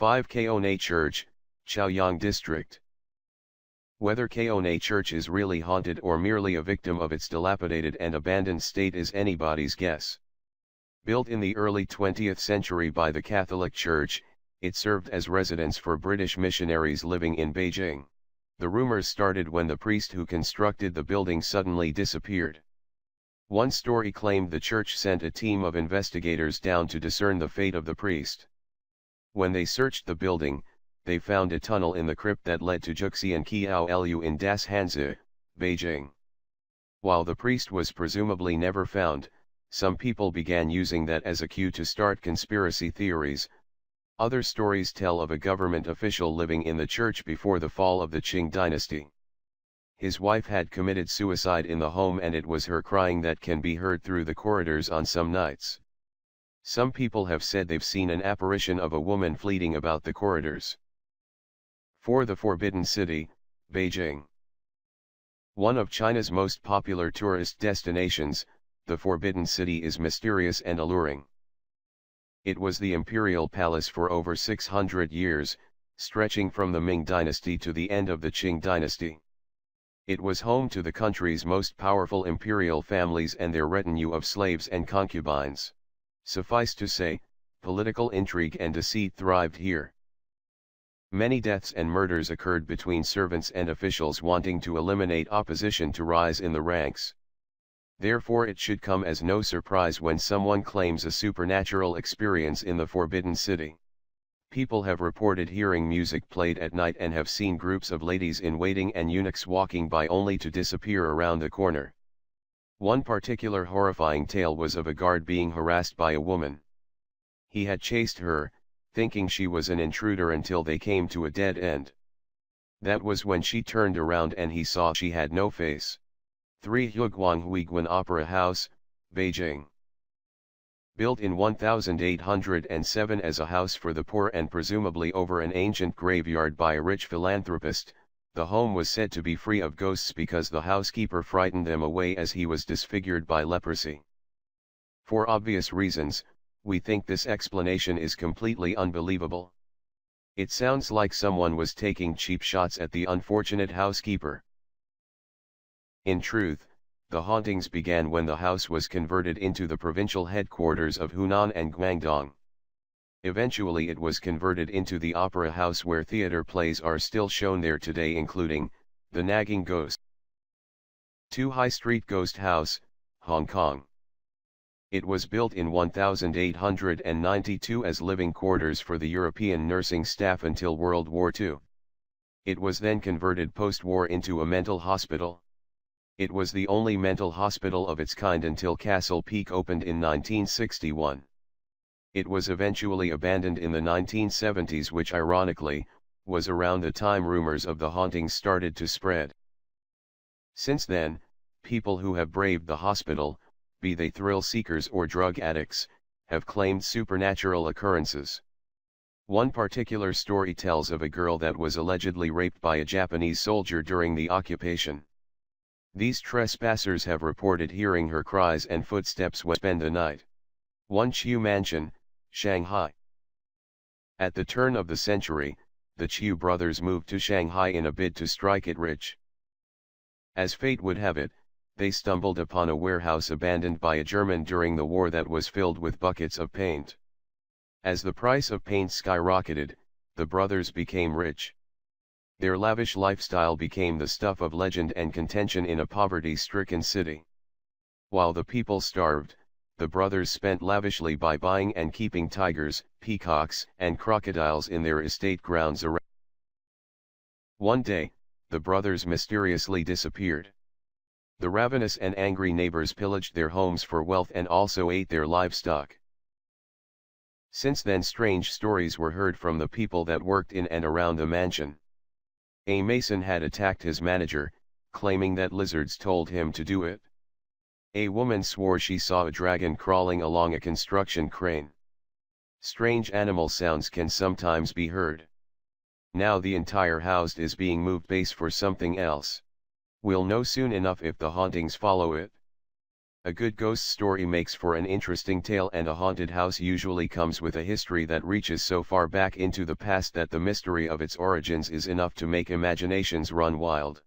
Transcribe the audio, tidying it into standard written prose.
5 Kaone Church, Chaoyang District. Whether Kaone Church is really haunted or merely a victim of its dilapidated and abandoned state is anybody's guess. Built in the early 20th century by the Catholic Church, it served as residence for British missionaries living in Beijing. The rumors started when the priest who constructed the building suddenly disappeared. One story claimed the church sent a team of investigators down to discern the fate of the priest. When they searched the building, they found a tunnel in the crypt that led to Juxian Kiao Lu in Das Hanzi, Beijing. While the priest was presumably never found, some people began using that as a cue to start conspiracy theories. Other stories tell of a government official living in the church before the fall of the Qing dynasty. His wife had committed suicide in the home, and it was her crying that can be heard through the corridors on some nights. Some people have said they've seen an apparition of a woman fleeting about the corridors. For the Forbidden City, Beijing. One of China's most popular tourist destinations, the Forbidden City is mysterious and alluring. It was the imperial palace for over 600 years, stretching from the Ming dynasty to the end of the Qing dynasty. It was home to the country's most powerful imperial families and their retinue of slaves and concubines. Suffice to say, political intrigue and deceit thrived here. Many deaths and murders occurred between servants and officials wanting to eliminate opposition to rise in the ranks. Therefore it should come as no surprise when someone claims a supernatural experience in the Forbidden City. People have reported hearing music played at night and have seen groups of ladies in waiting and eunuchs walking by only to disappear around the corner. One particular horrifying tale was of a guard being harassed by a woman. He had chased her, thinking she was an intruder, until they came to a dead end. That was when she turned around and he saw she had no face. 3 Huiguang Huiguan Opera House, Beijing. Built in 1807 as a house for the poor and presumably over an ancient graveyard by a rich philanthropist, the home was said to be free of ghosts because the housekeeper frightened them away as he was disfigured by leprosy. For obvious reasons, we think this explanation is completely unbelievable. It sounds like someone was taking cheap shots at the unfortunate housekeeper. In truth, the hauntings began when the house was converted into the provincial headquarters of Hunan and Guangdong. Eventually it was converted into the opera house where theater plays are still shown there today, including The Nagging Ghost. 2 High Street Ghost House, Hong Kong. It was built in 1892 as living quarters for the European nursing staff until World War II. It was then converted post-war into a mental hospital. It was the only mental hospital of its kind until Castle Peak opened in 1961. It was eventually abandoned in the 1970s, which ironically, was around the time rumors of the hauntings started to spread. Since then, people who have braved the hospital, be they thrill seekers or drug addicts, have claimed supernatural occurrences. One particular story tells of a girl that was allegedly raped by a Japanese soldier during the occupation. These trespassers have reported hearing her cries and footsteps when spend the night. 1 Chiu Mansion, Shanghai. At the turn of the century, the Chiu brothers moved to Shanghai in a bid to strike it rich. As fate would have it, they stumbled upon a warehouse abandoned by a German during the war that was filled with buckets of paint. As the price of paint skyrocketed, the brothers became rich. Their lavish lifestyle became the stuff of legend and contention in a poverty-stricken city. While the people starved, the brothers spent lavishly by buying and keeping tigers, peacocks, and crocodiles in their estate grounds around. One day, the brothers mysteriously disappeared. The ravenous and angry neighbors pillaged their homes for wealth and also ate their livestock. Since then, strange stories were heard from the people that worked in and around the mansion. A mason had attacked his manager, claiming that lizards told him to do it. A woman swore she saw a dragon crawling along a construction crane. Strange animal sounds can sometimes be heard. Now the entire house is being moved base for something else. We'll know soon enough if the hauntings follow it. A good ghost story makes for an interesting tale, and a haunted house usually comes with a history that reaches so far back into the past that the mystery of its origins is enough to make imaginations run wild.